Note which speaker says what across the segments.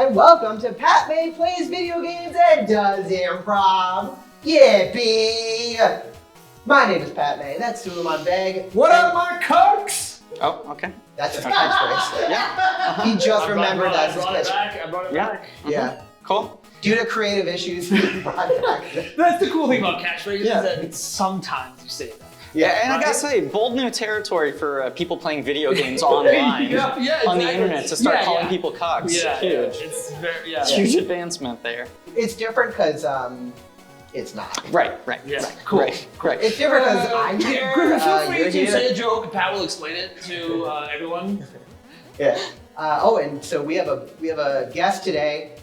Speaker 1: and welcome to Pat May Plays Video Games and Does Improv. Yippee! My name is Pat May, that's Suleiman Beg.
Speaker 2: What up, my cooks?
Speaker 3: Oh, okay.
Speaker 1: That's his catchphrase.
Speaker 3: Yeah.
Speaker 1: He just remembered that's his catchphrase.
Speaker 2: I brought it back.
Speaker 1: Yeah.
Speaker 3: Cool.
Speaker 1: Due to creative issues, he brought it back.
Speaker 2: That's the cool thing about catchphrases is that sometimes you say that.
Speaker 3: Yeah, and I gotta say, bold new territory for people playing video games online on the internet to start calling people cucks.
Speaker 2: Yeah,
Speaker 3: huge.
Speaker 2: It's very,
Speaker 3: Huge advancement there.
Speaker 1: It's different because it's not.
Speaker 3: Right.
Speaker 2: Yeah, cool.
Speaker 3: Right.
Speaker 1: It's different because I'm here.
Speaker 2: Griffin, feel free
Speaker 1: you're
Speaker 2: to
Speaker 1: here.
Speaker 2: say a joke and Pat will explain it to everyone.
Speaker 1: Yeah. And so we have a guest today.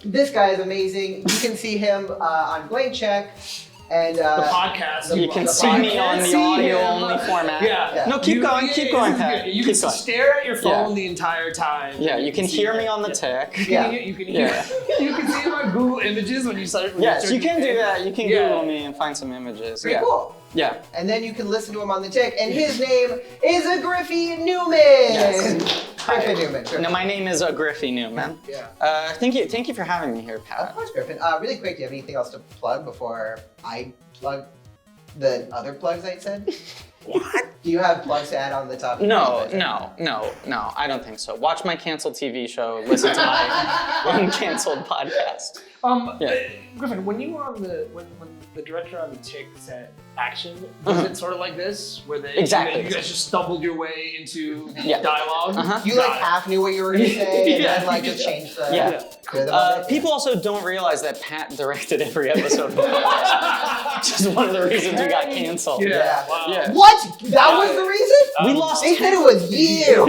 Speaker 1: This guy is amazing. You can see him on Blank Check and
Speaker 2: The podcast.
Speaker 3: You can see me on the audio-only format.
Speaker 2: Yeah.
Speaker 3: No, keep going, Pat.
Speaker 2: You
Speaker 3: Keep
Speaker 2: can
Speaker 3: going.
Speaker 2: stare at your phone the entire time.
Speaker 3: Yeah, you can hear me on the tick.
Speaker 2: You can see him on Google Images when you start.
Speaker 3: Yes, you can do that. You can Google me and find some images.
Speaker 1: Pretty cool.
Speaker 3: Yeah.
Speaker 1: And then you can listen to him on the tick. And his name is a Griffin Newman.
Speaker 3: Yes.
Speaker 1: Griffin Newman.
Speaker 3: No, my name is Griffin Newman.
Speaker 2: Yeah.
Speaker 3: Thank you for having me here, Pat.
Speaker 1: Of course, Griffin. Really quick, do you have anything else to plug before I plug the other plugs I said?
Speaker 3: What?
Speaker 1: Do you have plugs to add on the top?
Speaker 3: No, I don't think so. Watch my canceled TV show, listen to my uncanceled podcast.
Speaker 2: Griffin, when you were on when the director on the Tick said action, was it sort of like this, where you guys just stumbled your way into dialogue?
Speaker 1: You half knew what you were going to say and then just changed the
Speaker 3: People also don't realize that Pat directed every episode of the podcast, which is one of the reasons we got canceled.
Speaker 1: Yeah.
Speaker 2: Wow.
Speaker 3: Yeah.
Speaker 1: What? That was the reason?
Speaker 3: We lost.
Speaker 1: They said it was you.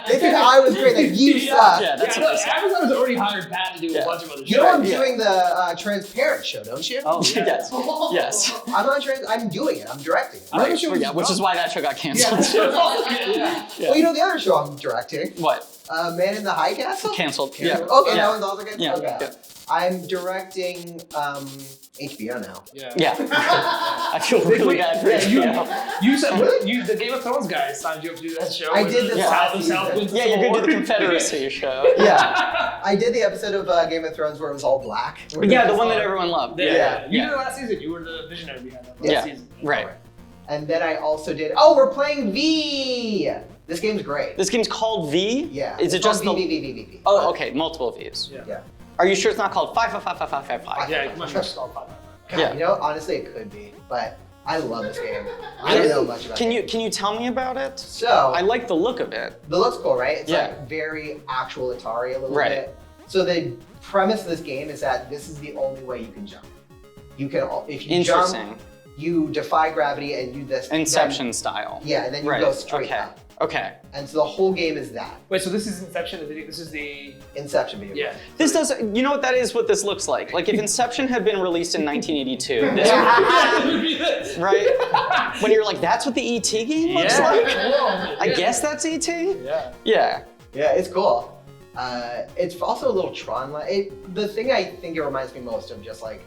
Speaker 1: They said I was great, that you suck.
Speaker 3: Yeah, that's what they said.
Speaker 2: Amazon's already hired Pat to do a bunch of other shit.
Speaker 1: You know I'm doing the Transparent show, don't you?
Speaker 3: Oh, yes.
Speaker 1: I'm doing it. I'm directing it.
Speaker 3: Right. Which is why that show got canceled.
Speaker 1: Well, you know the other show I'm directing?
Speaker 3: What?
Speaker 1: Man in the High Castle?
Speaker 3: Canceled.
Speaker 1: Yeah. Okay, that one's also good?
Speaker 3: Yeah.
Speaker 1: Okay.
Speaker 3: Yeah.
Speaker 1: I'm directing HBO now.
Speaker 3: Yeah. I feel really bad for HBO.
Speaker 2: You said the Game of Thrones guys signed you up to do that show.
Speaker 1: I did the
Speaker 2: South.
Speaker 3: Yeah, you're going to do the Confederacy show.
Speaker 1: Yeah. I did the episode of Game of Thrones where it was all black.
Speaker 3: Yeah, the one that everyone loved.
Speaker 2: Yeah. You did it last season. You were the visionary behind that last season.
Speaker 3: Right.
Speaker 1: And then I also did, we're playing V! This game's great.
Speaker 3: This game's called V?
Speaker 1: Yeah.
Speaker 3: Is it just
Speaker 1: V?
Speaker 3: Oh, okay, multiple V's.
Speaker 1: Yeah.
Speaker 3: Are you sure it's not called 5555555?
Speaker 2: Yeah, it's much more called 5.
Speaker 1: God, you know, honestly, it could be, but I love this game. I don't know much about it.
Speaker 3: Can you tell me about it?
Speaker 1: So,
Speaker 3: I like the look of it.
Speaker 1: The look's cool, right? It's like very actual Atari a little bit. So the premise of this game is that this is the only way you can jump. You can, if you jump, you defy gravity and do this.
Speaker 3: Inception style.
Speaker 1: Yeah, and then you go straight up.
Speaker 3: Okay.
Speaker 1: And so the whole game is that.
Speaker 2: Wait, so this is Inception? This is the...
Speaker 1: Inception video game.
Speaker 3: Yeah. This does, you know what that is, what this looks like? Like if Inception had been released in 1982, this would be this. Right? When you're like, that's what the E.T. game looks like? I guess that's E.T.? Yeah, it's
Speaker 1: cool. It's also a little Tron-like. The thing I think it reminds me most of just like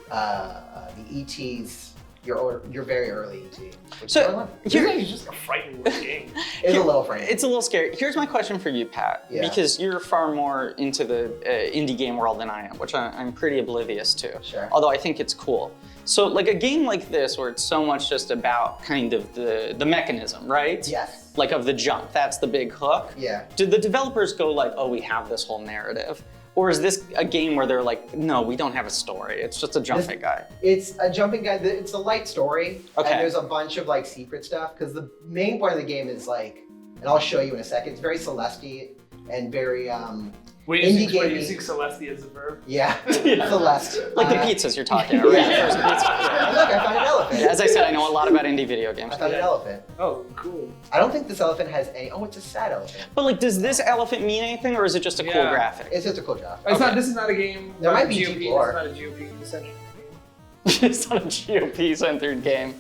Speaker 1: the E.T.'s, your very early E.T.
Speaker 3: So
Speaker 2: it's just a frightening game.
Speaker 1: It's a little frightening.
Speaker 3: It's a little scary. Here's my question for you, Pat, because you're far more into the indie game world than I am, which I'm pretty oblivious to.
Speaker 1: Sure.
Speaker 3: Although I think it's cool. So like a game like this, where it's so much just about kind of the mechanism, right?
Speaker 1: Yes.
Speaker 3: Like of the jump, that's the big hook.
Speaker 1: Yeah.
Speaker 3: Did the developers go like, oh, we have this whole narrative? Or is this a game where they're like, no, we don't have a story. It's just a jumping guy.
Speaker 1: It's a jumping guy. It's a light story.
Speaker 3: Okay.
Speaker 1: And there's a bunch of like secret stuff because the main part of the game is like, and I'll show you in a second. It's very Celeste and very indie game.
Speaker 2: Using Celeste as a verb?
Speaker 1: Yeah, Celeste.
Speaker 3: Like the pizzas you're talking about, right? There's a pizza.
Speaker 1: And look, I found an elephant.
Speaker 3: Yeah, as I said, I know a lot about indie video games.
Speaker 1: I found an elephant.
Speaker 2: Oh, cool.
Speaker 1: I don't think this elephant has any. Oh, it's a sad elephant.
Speaker 3: But like, does this elephant mean anything, or is it just a cool graphic?
Speaker 1: It's just a cool job.
Speaker 2: It's not. This is not a game.
Speaker 1: There might be
Speaker 2: GOP.
Speaker 1: lore.
Speaker 2: It's not a GOP-centered game.
Speaker 3: It's not a GOP-centered game.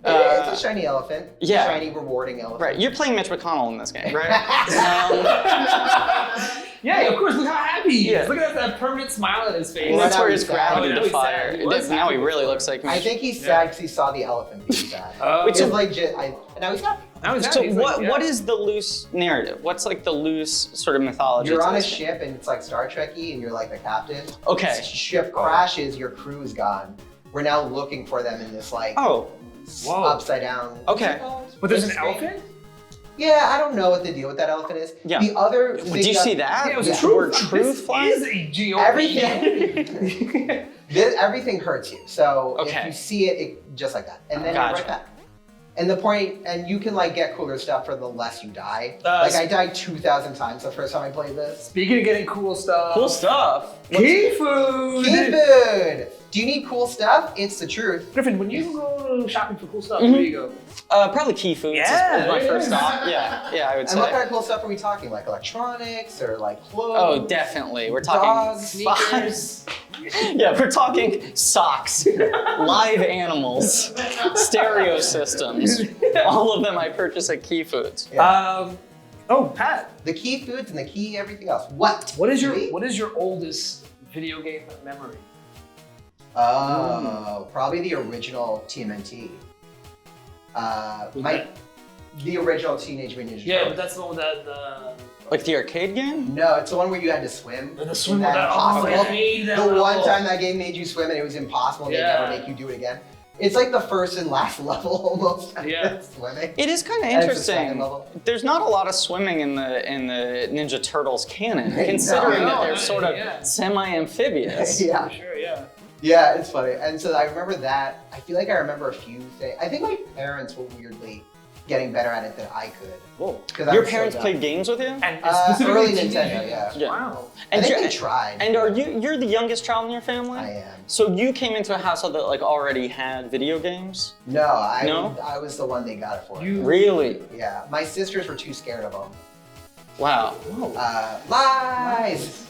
Speaker 1: It's a shiny elephant.
Speaker 3: Yeah.
Speaker 1: Shiny, rewarding elephant.
Speaker 3: Right. You're playing Mitch McConnell in this game, right?
Speaker 2: Yeah, of course. Look how happy he is.
Speaker 3: Yeah.
Speaker 2: Look at that permanent smile on his face.
Speaker 3: Well, that's
Speaker 1: now
Speaker 3: where
Speaker 1: he's
Speaker 3: his
Speaker 1: sad.
Speaker 3: gravity
Speaker 2: Oh, no, he's
Speaker 3: fire.
Speaker 2: sad.
Speaker 3: Now he really looks like Mitch.
Speaker 1: I think he's sad because he saw the elephant being sad.
Speaker 3: Which
Speaker 1: It's like, and now he's happy.
Speaker 3: So what is the loose narrative? What's like the loose sort of mythology?
Speaker 1: You're on a ship and it's like Star Trek-y and you're like the captain.
Speaker 3: Okay.
Speaker 1: The ship crashes, your crew is gone. We're now looking for them in this like upside down.
Speaker 3: Okay.
Speaker 2: But there's an elephant?
Speaker 1: Yeah, I don't know what the deal with that elephant is.
Speaker 3: Yeah.
Speaker 1: The other thing
Speaker 3: Did you see that?
Speaker 2: Yeah, it was
Speaker 3: the
Speaker 2: truth.
Speaker 3: word truth flying?
Speaker 2: This is a GOP.
Speaker 1: Everything, everything hurts you. So if you see it just like that. And then you're right back. And the point, and you can like get cooler stuff for the less you die. Like I died 2,000 times the first time I played this.
Speaker 2: Speaking of getting cool stuff.
Speaker 3: Cool stuff.
Speaker 2: Key food.
Speaker 1: Key food. Do you need cool stuff? It's the truth.
Speaker 2: Griffin, when you go shopping for cool stuff, where do you go?
Speaker 3: Probably Key Foods is my first stop. Yeah, I would say.
Speaker 1: And what kind of cool stuff are we talking? Like electronics or like clothes?
Speaker 3: Oh, definitely. We're talking
Speaker 1: dogs,
Speaker 3: sneakers. Yeah, we're talking socks, live animals, stereo systems. All of them I purchase at Key Foods.
Speaker 1: Yeah.
Speaker 2: Oh, Pat.
Speaker 1: The Key Foods and the Key everything else. What
Speaker 2: is your oldest video game memory?
Speaker 1: Oh, probably the original TMNT. The original Teenage Mutant Ninja Turtles.
Speaker 2: Yeah, but that's the one that
Speaker 3: like the arcade game?
Speaker 1: No, it's the one where you had to swim.
Speaker 2: The swim
Speaker 1: that impossible.
Speaker 2: the
Speaker 1: one time that game made you swim and it was impossible and they never make you do it again. It's like the first and last level almost. Swimming.
Speaker 3: It is kind of interesting. There's not a lot of swimming in the Ninja Turtles canon, considering that they're sort of semi-amphibious.
Speaker 1: Yeah.
Speaker 2: For sure, yeah.
Speaker 1: Yeah, it's funny. And so I remember that. I feel like I remember a few things. I think my parents were weirdly getting better at it than I could.
Speaker 3: Whoa. Your parents played games with you?
Speaker 2: And
Speaker 1: early Nintendo, yeah.
Speaker 2: Wow.
Speaker 1: And I think they tried.
Speaker 3: And you're the youngest child in your family?
Speaker 1: I am.
Speaker 3: So you came into a household that like already had video games?
Speaker 1: No, I was the one they got it for.
Speaker 3: Really?
Speaker 1: Yeah. My sisters were too scared of them.
Speaker 3: Wow.
Speaker 1: Lies!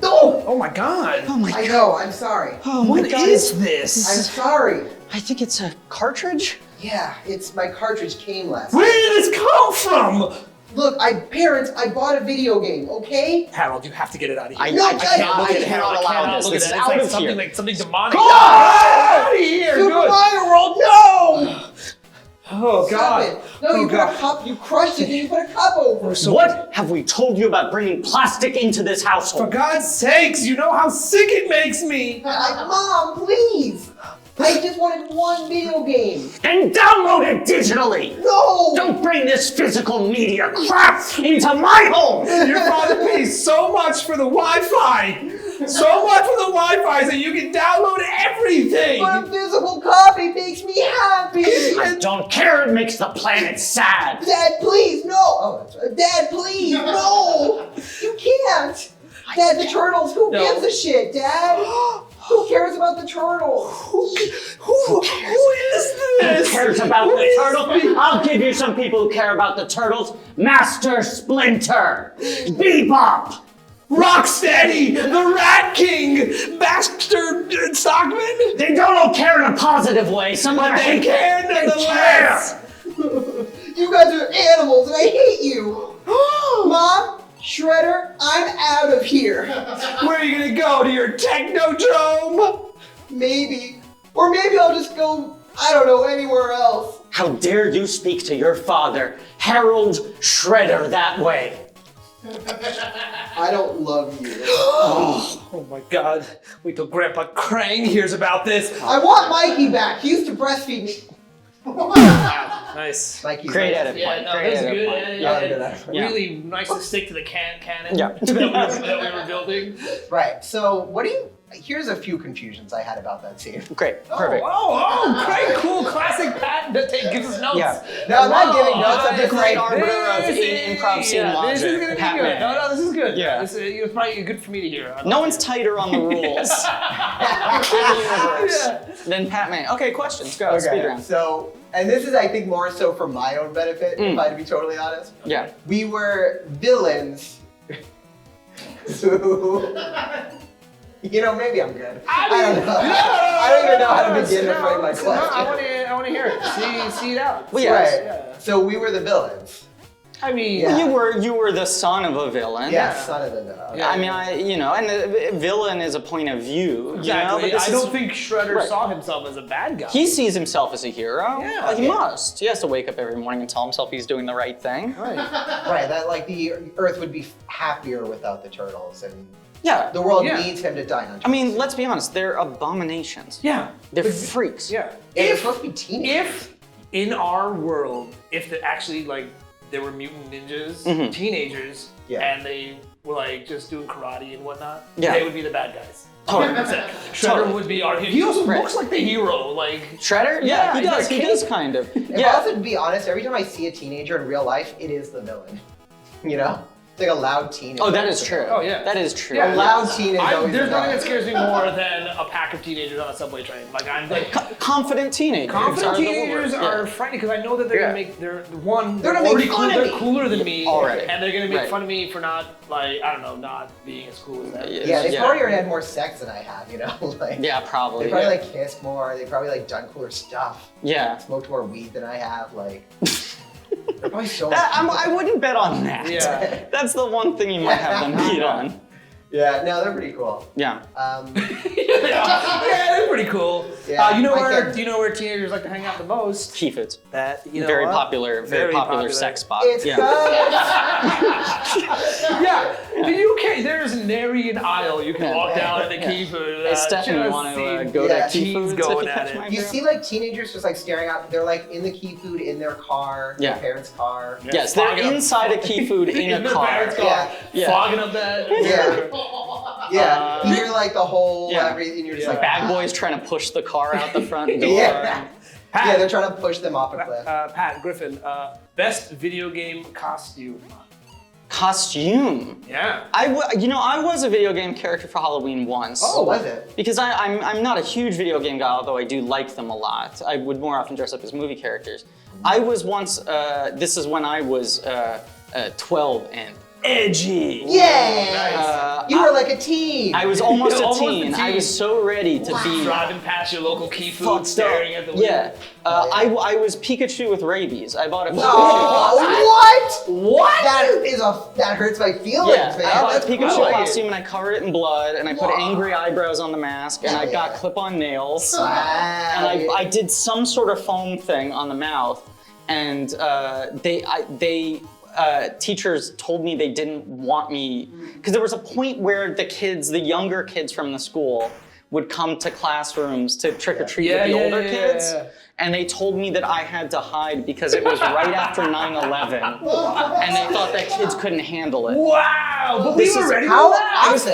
Speaker 2: No! Oh my god!
Speaker 3: Oh my god!
Speaker 1: I know, I'm sorry.
Speaker 3: Oh my god!
Speaker 2: What is this?
Speaker 1: I'm sorry.
Speaker 3: I think it's a cartridge?
Speaker 1: Yeah, it's my cartridge came last.
Speaker 2: Where did this come from?
Speaker 1: Look, parents, I bought a video game, okay?
Speaker 2: Harold, you have to get it out of here.
Speaker 3: I cannot allow this. It's out of here.
Speaker 2: Like something demonic.
Speaker 1: Go
Speaker 2: out of here!
Speaker 1: Super Mario World, no!
Speaker 2: Oh god.
Speaker 1: No, you put a cup, you crushed it, and you put a cup over.
Speaker 3: So what have we told you about bringing plastic into this household?
Speaker 2: For God's sakes, you know how sick it makes me!
Speaker 1: Mom, please! I just wanted one video game.
Speaker 3: And download it digitally!
Speaker 1: No!
Speaker 3: Don't bring this physical media crap into my home!
Speaker 2: Your father pays so much for the Wi-Fi! So much for the Wi-Fi so you can download everything!
Speaker 1: But a physical copy makes me happy!
Speaker 3: I don't care, it makes the planet sad!
Speaker 1: Dad, please, no! Oh, that's right. Dad, please, no! You can't! Dad, the turtles, who gives a shit, Dad? Who cares about the turtles?
Speaker 2: Who is this?
Speaker 3: Who cares about the turtles? I'll give you some people who care about the turtles. Master Splinter, Bebop,
Speaker 2: Rocksteady, the Rat King, Baxter Stockman.
Speaker 3: They don't all care in a positive way.
Speaker 2: But they care nonetheless.
Speaker 1: You guys are animals and I hate you. Mom, Shredder, I'm out of here.
Speaker 2: Where are you gonna go? To your Technodrome?
Speaker 1: Maybe. Or maybe I'll just go, I don't know, anywhere else.
Speaker 3: How dare you speak to your father, Harold Shredder, that way?
Speaker 1: I don't love you.
Speaker 2: Oh my god. Wait till Grandpa Krang hears about this.
Speaker 1: I want Mikey back. He used to breastfeed me.
Speaker 2: Nice.
Speaker 1: Mikey's
Speaker 3: Great
Speaker 1: nice.
Speaker 3: edit point.
Speaker 2: Yeah, no,
Speaker 3: Great
Speaker 2: that's
Speaker 3: edit
Speaker 2: good.
Speaker 3: point.
Speaker 2: Yeah. Really nice to stick to the canon that we were building.
Speaker 1: Right, so here's a few confusions I had about that scene.
Speaker 3: Great, perfect.
Speaker 2: Oh, great, cool, classic Pat that gives us notes.
Speaker 3: Yeah.
Speaker 1: No, I'm not giving notes, I'm
Speaker 3: The
Speaker 1: just
Speaker 3: great
Speaker 1: like,
Speaker 3: arbiter of improv scene logic.
Speaker 2: This is gonna be
Speaker 3: Pat
Speaker 2: good.
Speaker 3: Man.
Speaker 2: No, this is good.
Speaker 3: Yeah.
Speaker 2: It's probably good for me to hear.
Speaker 3: No one's tighter on the rules in the universe than Pat Man. Okay, questions, go, speed round.
Speaker 1: So, and this is I think more so for my own benefit, if I had to be totally honest.
Speaker 3: Yeah.
Speaker 1: We were villains who, you know, maybe I'm good. I don't know. I don't even know how to begin to frame my question.
Speaker 2: I want to hear it. See it out.
Speaker 3: Well, yeah.
Speaker 1: Right. So we were the villains.
Speaker 2: I mean,
Speaker 3: you were the son of a villain.
Speaker 1: Yeah, son of a villain.
Speaker 3: I mean, and the villain is a point of view.
Speaker 2: Exactly.
Speaker 3: But
Speaker 2: I don't think Shredder saw himself as a bad guy.
Speaker 3: He sees himself as a hero.
Speaker 2: Yeah.
Speaker 3: He must. He has to wake up every morning and tell himself he's doing the right thing.
Speaker 2: Right.
Speaker 1: Right. That like the Earth would be happier without the turtles, and the world needs him to die on.
Speaker 3: I mean, let's be honest. They're abominations.
Speaker 2: Yeah.
Speaker 3: They're freaks.
Speaker 2: Yeah.
Speaker 1: They're supposed to be teenagers.
Speaker 2: If in our world, if they actually there were mutant ninjas, teenagers, and they were like just doing karate and whatnot, they would be the bad guys. 100%. Shredder would be our hero. He also looks like the hero.
Speaker 3: Shredder? Yeah, he does. He does kind of.
Speaker 1: If I also to be honest, every time I see a teenager in real life, it is the villain. You know? It's like a loud teenager.
Speaker 3: Oh, that is true.
Speaker 2: Oh, yeah.
Speaker 3: That is true.
Speaker 1: A loud teenager.
Speaker 2: There's nothing that scares me more than a pack of teenagers on a subway train.
Speaker 3: Confident teenagers.
Speaker 2: Confident teenagers are frightening because I know that they're gonna make they're
Speaker 1: already cool.
Speaker 2: They're cooler than me
Speaker 3: already,
Speaker 2: and they're gonna make fun of me for not not being as cool as them.
Speaker 1: Yeah, they probably already had more sex than I have. You know,
Speaker 3: yeah, probably.
Speaker 1: They probably kissed more. They probably done cooler stuff.
Speaker 3: Yeah.
Speaker 1: Smoked more weed than I have. They're probably so.
Speaker 3: I wouldn't bet on that.
Speaker 1: Yeah.
Speaker 3: That's the one thing you might have them beat on.
Speaker 1: Yeah, no, they're pretty cool.
Speaker 3: Yeah.
Speaker 2: Yeah, they're pretty cool.
Speaker 1: Yeah,
Speaker 2: you know where teenagers like to hang out the most?
Speaker 3: Key Foods.
Speaker 2: Very
Speaker 3: popular sex spot.
Speaker 1: It's
Speaker 2: yeah, the UK. There's nary an aisle you can walk down at the Key Food.
Speaker 3: Hey, Stefan, you want to go to Key Foods
Speaker 2: going at it?
Speaker 1: You see teenagers just staring out. They're in the Key Food in their car, their parents' car.
Speaker 3: Yes, they're inside a Key Food in a car.
Speaker 2: Fogging up that.
Speaker 1: Yeah, you hear the whole everything. You're just
Speaker 3: bag boys trying to push the car out the front door.
Speaker 1: Pat, they're trying to push them off a cliff.
Speaker 2: Pat, Griffin, best video game costume.
Speaker 3: Costume?
Speaker 2: Yeah.
Speaker 3: I was a video game character for Halloween once.
Speaker 1: Oh, was it?
Speaker 3: Because I'm not a huge video game guy, although I do like them a lot. I would more often dress up as movie characters. I was once, this is when I was 12 and edgy.
Speaker 1: Yeah! You were like a teen.
Speaker 3: I was almost a teen. I was so ready to be
Speaker 2: driving past your local Key Food, staring at the window.
Speaker 3: Yeah. I was Pikachu with rabies. I bought a Pikachu.
Speaker 1: Oh, what? That hurts my feelings, man.
Speaker 3: I bought a Pikachu costume and I covered it in blood and I put angry eyebrows on the mask and I got clip-on nails. And I did some sort of foam thing on the mouth and teachers told me they didn't want me, because there was a point where the younger kids from the school would come to classrooms to trick or treat with the older kids. And they told me that I had to hide because it was right after 9/11. And they thought that kids couldn't handle it.
Speaker 2: Wow! But we were ready for that!
Speaker 1: I was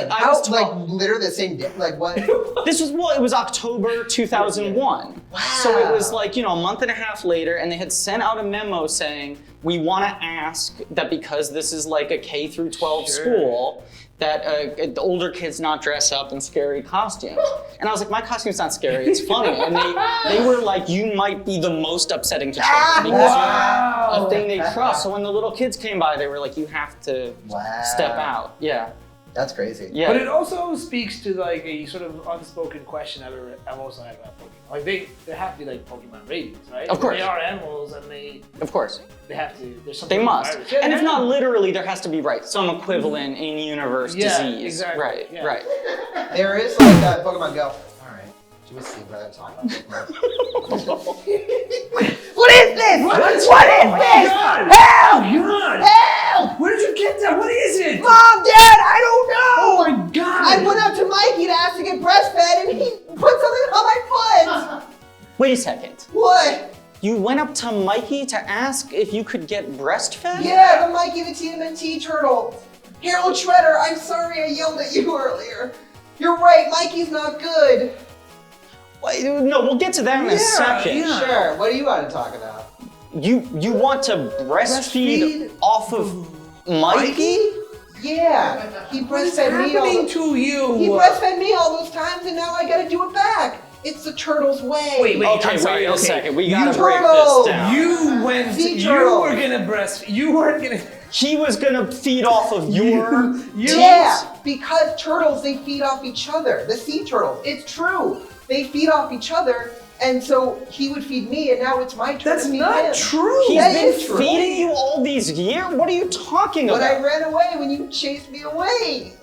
Speaker 1: literally the same day. What?
Speaker 3: It was October 2001. Wow. So it was a month and a half later, and they had sent out a memo saying, we want to ask that because this is a K through 12 school, that the older kids not dress up in scary costumes. And I was like, my costume's not scary, it's funny. And they were like, you might be the most upsetting to children because you're a thing they trust. So when the little kids came by, they were like, you have to step out. Yeah.
Speaker 1: That's crazy.
Speaker 3: Yeah.
Speaker 2: But it also speaks to a sort of unspoken question I've also had about Pokemon. There have to be Pokemon rabies, right?
Speaker 3: Of course.
Speaker 2: They are animals and
Speaker 3: Of course.
Speaker 2: They have to. There's something.
Speaker 3: They must. And if not literally, there has to be some equivalent in universe disease.
Speaker 2: Exactly.
Speaker 3: Right.
Speaker 2: Yeah.
Speaker 3: Right.
Speaker 1: There is Pokemon Go. All right. Should we see what I'm talking about? What is this? What is this? Help! Help!
Speaker 2: Where did you get that? What is it?
Speaker 1: Mom, Dad, I don't know.
Speaker 2: Oh my God!
Speaker 1: I went up to Mikey to ask to get breastfed, and he put something on my foot.
Speaker 3: Wait a second.
Speaker 1: What?
Speaker 3: You went up to Mikey to ask if you could get breastfed?
Speaker 1: Yeah, the Mikey the TMNT turtle. Harold Shredder, I'm sorry I yelled at you earlier. You're right, Mikey's not good.
Speaker 3: No, we'll get to that in a second.
Speaker 1: Yeah. Sure, what do you want to talk about?
Speaker 3: You want to breastfeed off of Mikey?
Speaker 1: Yeah, he breastfed me all He breastfed me all those times and now I gotta do it back. It's the turtle's way.
Speaker 2: Wait,
Speaker 3: wait a second. We gotta break this down.
Speaker 2: You were gonna breastfeed. You weren't gonna.
Speaker 3: He was gonna feed off of your teats?
Speaker 1: Yeah, because turtles, they feed off each other. The sea turtles, it's true. They feed off each other And so he would feed me, and now it's my turn to feed him.
Speaker 2: That's not true.
Speaker 3: He's been feeding you all these years? What are you talking about?
Speaker 1: But I ran away when you chased me away.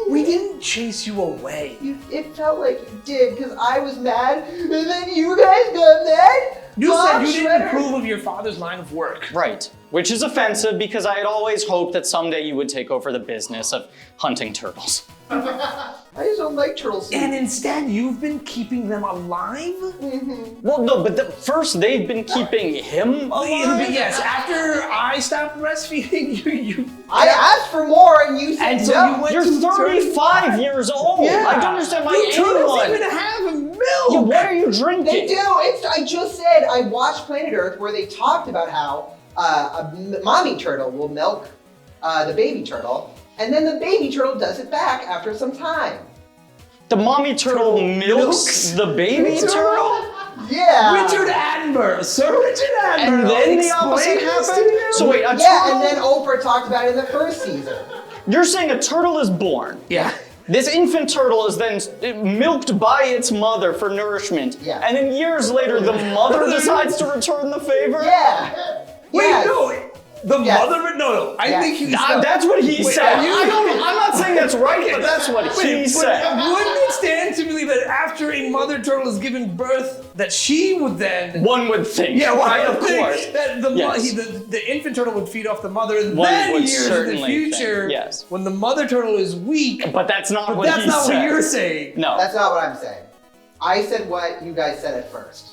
Speaker 2: We didn't chase you away.
Speaker 1: It felt like you did, because I was mad, and then you guys got mad?
Speaker 2: You said you didn't approve of your father's line of work.
Speaker 3: Right, which is offensive because I had always hoped that someday you would take over the business of hunting turtles.
Speaker 1: I just don't like turtles.
Speaker 2: And instead, you've been keeping them alive?
Speaker 3: Well, no, but first they've been keeping him alive?
Speaker 2: Yes, after I stopped breastfeeding you...
Speaker 1: I asked for more and you said
Speaker 2: so
Speaker 1: no.
Speaker 3: You're 35 years old.
Speaker 2: Yeah.
Speaker 3: I don't understand why
Speaker 2: turtles
Speaker 3: anyone...
Speaker 2: even have milk.
Speaker 3: Yeah, what are you drinking?
Speaker 1: They do. I just said I watched Planet Earth where they talked about how a mommy turtle will milk the baby turtle, and then the baby turtle does it back after some time.
Speaker 3: The mommy turtle milks the baby turtle?
Speaker 1: Yeah.
Speaker 2: Richard Attenborough, Sir Richard Attenborough.
Speaker 3: And then the opposite happened? So wait, a turtle...
Speaker 1: Yeah, and then Oprah talked about it in the first season.
Speaker 3: You're saying a turtle is born.
Speaker 2: Yeah.
Speaker 3: This infant turtle is then milked by its mother for nourishment.
Speaker 1: Yeah.
Speaker 3: And then years later, the mother decides to return the favor?
Speaker 1: Yeah.
Speaker 2: Wait,
Speaker 1: Yes.
Speaker 2: no. The mother, no. I think he's...
Speaker 3: That's what he said. I'm not saying that's right, but that's what he said.
Speaker 2: Wouldn't it stand to believe that after a mother turtle is given birth, that she would then...
Speaker 3: One would think.
Speaker 2: Yeah,
Speaker 3: right, of course.
Speaker 2: That the infant turtle would feed off the mother, and
Speaker 3: One
Speaker 2: then
Speaker 3: would
Speaker 2: years in the
Speaker 3: certainly
Speaker 2: future,
Speaker 3: think, yes.
Speaker 2: when the mother turtle is weak...
Speaker 3: But that's not what he said.
Speaker 2: That's not what you're saying.
Speaker 3: No.
Speaker 1: That's not what I'm saying. I said what you guys said at first.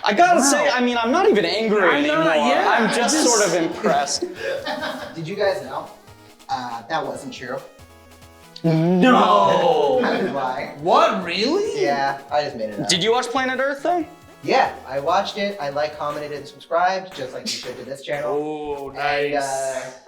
Speaker 3: I gotta say, I mean, I'm not even angry anymore. I'm just sort of impressed.
Speaker 1: Did you guys know that wasn't true?
Speaker 3: No!
Speaker 1: Why?
Speaker 2: What, really?
Speaker 1: Yeah, I just made it up.
Speaker 3: Did you watch Planet Earth though?
Speaker 1: Yeah, I watched it. I commented, and subscribed, just like you should to this channel.
Speaker 2: Oh, nice.